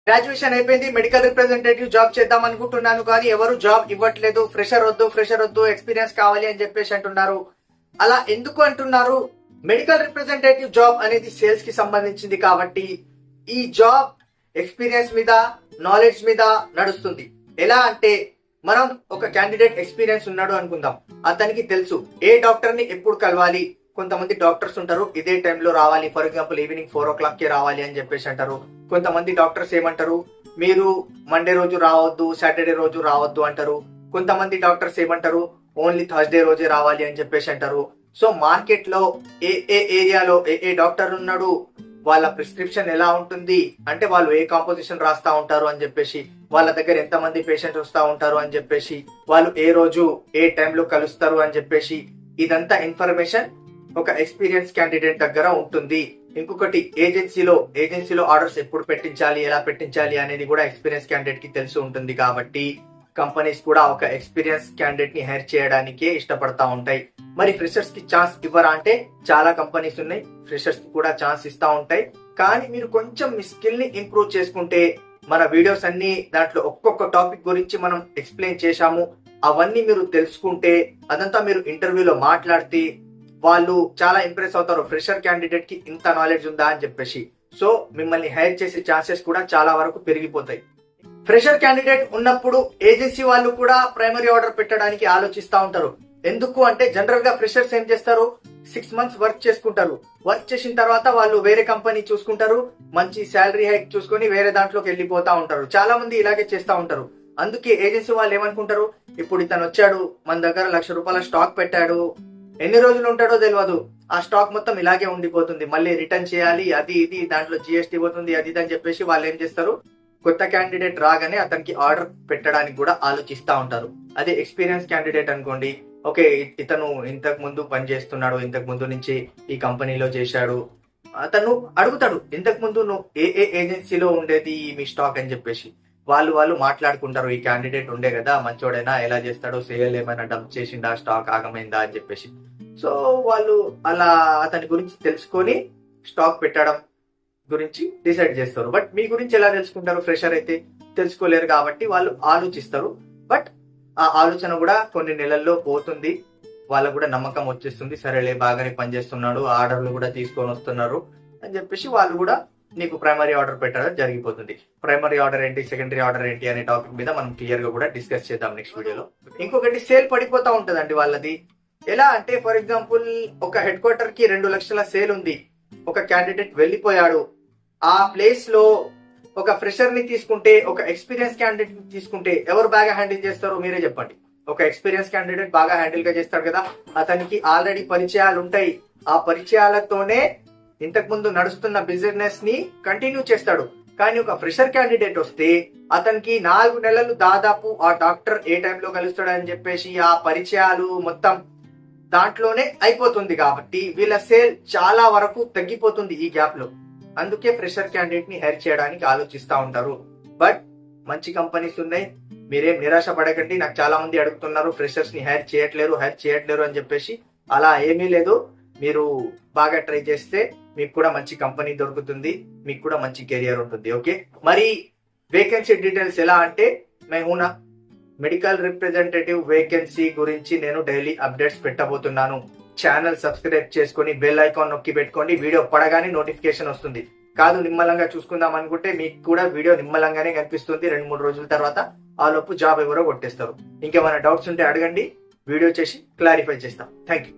Graduation అయిపోయింది, medical representative job చేద్దాం అనుకుంటున్నాను కానీ ఎవరు జాబ్ ఇవ్వట్లేదు. ఫ్రెషర్ వద్దు ఎక్స్పీరియన్స్ కావాలి అని చెప్పేసి అంటున్నారు. అలా ఎందుకు అంటున్నారు? మెడికల్ రిప్రజెంటేటివ్ జాబ్ అనేది సేల్స్ కి సంబంధించింది కాబట్టి ఈ జాబ్ ఎక్స్పీరియన్స్ మీద, నాలెడ్జ్ మీద నడుస్తుంది. ఎలా అంటే మనం ఒక క్యాండిడేట్ ఎక్స్పీరియన్స్ ఉన్నాడు అనుకుందాం, అతనికి తెలుసు ఏ డాక్టర్ ని ఎప్పుడు కలవాలి. కొంతమంది డాక్టర్స్ ఉంటారు ఇదే టైంలో రావాలి, ఫర్ ఎగ్జాంపుల్ ఈవినింగ్ 4 o'clock కి రావాలి అని చెప్పేసి అంటారు. కొంతమంది డాక్టర్స్ ఏమంటారు, మీరు మండే రోజు రావద్దు, సాటర్డే రోజు రావద్దు అంటారు. కొంతమంది డాక్టర్స్ ఏమంటారు, ఓన్లీ థర్స్డే రోజే రావాలి అని చెప్పేసి అంటారు. సో మార్కెట్ లో ఏ ఏరియాలో ఏ డాక్టర్ ఉన్నాడు, వాళ్ళ ప్రిస్క్రిప్షన్ ఎలా ఉంటుంది అంటే వాళ్ళు ఏ కాంపోజిషన్ రాస్తా ఉంటారు అని చెప్పేసి, వాళ్ళ దగ్గర ఎంత మంది పేషెంట్స్ వస్తా ఉంటారు అని చెప్పేసి, వాళ్ళు ఏ రోజు ఏ టైంలో కలుస్తారు అని చెప్పేసి, ఇదంతా ఇన్ఫర్మేషన్ ఒక ఎక్స్పీరియన్స్ క్యాండిడేట్ దగ్గర ఉంటుంది. ఇంకొకటి ఏజెన్సీలో ఆర్డర్స్ ఎప్పుడు పెట్టించాలి, ఎలా పెట్టించాలి అనేది కూడా ఎక్స్పీరియన్స్ క్యాండిడేట్ కి తెలిసి ఉంటుంది. కాబట్టి కంపెనీస్ కూడా ఒక ఎక్స్పీరియన్స్ క్యాండిడేట్ ని హైర్ చేయడానికే ఇష్టపడతా ఉంటాయి. మరి ఫ్రెషర్స్ కి ఛాన్స్ ఇవ్వరా అంటే చాలా కంపెనీస్ ఉన్నాయి, ఫ్రెషర్స్ కి కూడా ఛాన్స్ ఇస్తా ఉంటాయి. కానీ మీరు కొంచెం మీ స్కిల్ ని ఇంప్రూవ్ చేసుకుంటే, మన వీడియోస్ అన్ని దాంట్లో ఒక్కొక్క టాపిక్ గురించి మనం ఎక్స్ప్లెయిన్ చేశాము, అవన్నీ మీరు తెలుసుకుంటే, అదంతా మీరు ఇంటర్వ్యూలో మాట్లాడితే వాళ్ళు చాలా ఇంప్రెస్ అవుతారు. ఫ్రెషర్ క్యాండిడేట్ కి ఇంత నాలెడ్జ్ ఉందా అని చెప్పేసి. సో మిమ్మల్ని హైర్ చేసే ఛాన్సెస్ కూడా చాలా వరకు పెరిగిపోతాయి. ఫ్రెషర్ క్యాండిడేట్ ఉన్నప్పుడు ఏజెన్సీ వాళ్ళు కూడా ప్రైమరీ ఆర్డర్ పెట్టడానికి ఆలోచిస్తా ఉంటారు. ఎందుకు అంటే జనరల్ గా ఫ్రెషర్స్ ఏం చేస్తారు, 6 months వర్క్ చేసుకుంటారు. వర్క్ చేసిన తర్వాత వాళ్ళు వేరే కంపెనీ చూసుకుంటారు, మంచి శాలరీ హైక్ చూసుకొని వేరే దాంట్లోకి వెళ్ళిపోతా ఉంటారు. చాలా మంది ఇలాగే చేస్తా ఉంటారు. అందుకే ఏజెన్సీ వాళ్ళు ఏమనుకుంటారు, ఇప్పుడు ఇతను వచ్చాడు, మన దగ్గర ₹1,00,000 స్టాక్ పెట్టాడు, ఎన్ని రోజులు ఉంటాడో తెలియదు, ఆ స్టాక్ మొత్తం ఇలాగే ఉండిపోతుంది, మళ్ళీ రిటర్న్ చేయాలి, అది ఇది దాంట్లో జిఎస్టీ పోతుంది, అది ఇది అని చెప్పేసి వాళ్ళు ఏం చేస్తారు, కొత్త క్యాండిడేట్ రాగానే అతనికి ఆర్డర్ పెట్టడానికి కూడా ఆలోచిస్తా ఉంటారు. అదే ఎక్స్పీరియన్స్ క్యాండిడేట్ అనుకోండి, ఓకే ఇతను ఇంతకు ముందు పని చేస్తున్నాడు, ఇంతకు ముందు నుంచి ఈ కంపెనీలో చేశాడు, అతను అడుగుతాడు ఇంతకు ముందు నువ్వు ఏ ఏజెన్సీలో ఉండేది మీ స్టాక్ అని చెప్పేసి. వాళ్ళు మాట్లాడుకుంటారు, ఈ క్యాండిడేట్ ఉండే కదా మంచోడైనా, ఎలా చేస్తాడో, సేల్ ఏమైనా డంప్ చేసిండా, స్టాక్ ఆగమైందా అని చెప్పేసి. సో వాళ్ళు అలా అతని గురించి తెలుసుకొని స్టాక్ పెట్టడం గురించి డిసైడ్ చేస్తారు. బట్ మీ గురించి ఎలా తెలుసుకుంటారు? ఫ్రెషర్ అయితే తెలుసుకోలేరు కాబట్టి వాళ్ళు ఆలోచిస్తారు. బట్ ఆ ఆలోచన కూడా కొన్ని నెలల్లో పోతుంది, వాళ్ళకు కూడా నమ్మకం వచ్చేస్తుంది, సరేలే బాగానే పనిచేస్తున్నాడు, ఆర్డర్లు కూడా తీసుకొని వస్తున్నారు అని చెప్పేసి వాళ్ళు కూడా నీకు ప్రైమరీ ఆర్డర్ పెట్టడం జరిగిపోతుంది. ప్రైమరీ ఆర్డర్ ఏంటి, సెకండరీ ఆర్డర్ ఏంటి అనే టాపిక్ మీద మనం క్లియర్ గా కూడా డిస్కస్ చేద్దాం నెక్స్ట్ వీడియోలో. ఇంకొకటి సేల్ పడిపోతా ఉంటదండి వాళ్ళది. ఎలా అంటే ఫర్ ఎగ్జాంపుల్ ఒక హెడ్ క్వార్టర్ కి 2 లక్షల సేల్ ఉంది, ఒక క్యాండిడేట్ వెళ్ళిపోయాడు, ఆ ప్లేస్ లో ఒక ఫ్రెషర్ ని తీసుకుంటే, ఒక ఎక్స్పీరియన్స్ క్యాండిడేట్ ని తీసుకుంటే ఎవరు బాగా హ్యాండిల్ చేస్తారో మీరే చెప్పండి. ఒక ఎక్స్పీరియన్స్ క్యాండిడేట్ బాగా హ్యాండిల్ గా చేస్తాడు కదా, అతనికి ఆల్రెడీ పరిచయాలు ఉంటాయి, ఆ పరిచయాలతోనే ఇంతకు ముందు నడుస్తున్న బిజినెస్ ని కంటిన్యూ చేస్తాడు. కానీ ఒక ఫ్రెషర్ క్యాండిడేట్ వస్తే అతనికి 4 నెలలు దాదాపు ఆ డాక్టర్ ఏ టైంలో కలుస్తాడు అని చెప్పేసి ఆ పరిచయాలు మొత్తం దాంట్లోనే అయిపోతుంది. కాబట్టి వీళ్ళ సేల్ చాలా వరకు తగ్గిపోతుంది ఈ గ్యాప్ లో. అందుకే ఫ్రెషర్ క్యాండిడేట్ ని హైర్ చేయడానికి ఆలోచిస్తా ఉంటారు. బట్ మంచి కంపెనీస్ ఉన్నాయి, మీరేం నిరాశ పడకండి. నాకు చాలా మంది అడుగుతున్నారు ఫ్రెషర్స్ ని హైర్ చేయట్లేరు అని చెప్పేసి. అలా ఏమీ లేదు, మీరు బాగా ట్రై చేస్తే మీకు కూడా మంచి కంపెనీ దొరుకుతుంది, మీకు కూడా మంచి కెరియర్ ఉంటుంది. ఓకే, మరి వేకెన్సీ డీటెయిల్స్ ఎలా అంటే, మేహూనా మెడికల్ రిప్రజెంటేటివ్ వేకెన్సీ గురించి నేను డైలీ అప్డేట్స్ పెట్టబోతున్నాను. ఛానల్ సబ్స్క్రైబ్ చేసుకొని బెల్ ఐకాన్ నొక్కి పెట్టుకోండి, వీడియో పడగానే నోటిఫికేషన్ వస్తుంది. కాదు నిమ్మలంగా చూసుకుందాం అనుకుంటే మీకు కూడా వీడియో నిమ్మలంగానే కనిపిస్తుంది. 2-3 రోజుల తర్వాత ఆ లోపు జాబ్ ఎవరో కొట్టేస్తారు. ఇంకేమైనా డౌట్స్ ఉంటే అడగండి, వీడియో చేసి క్లారిఫై చేస్తాం. Thank you.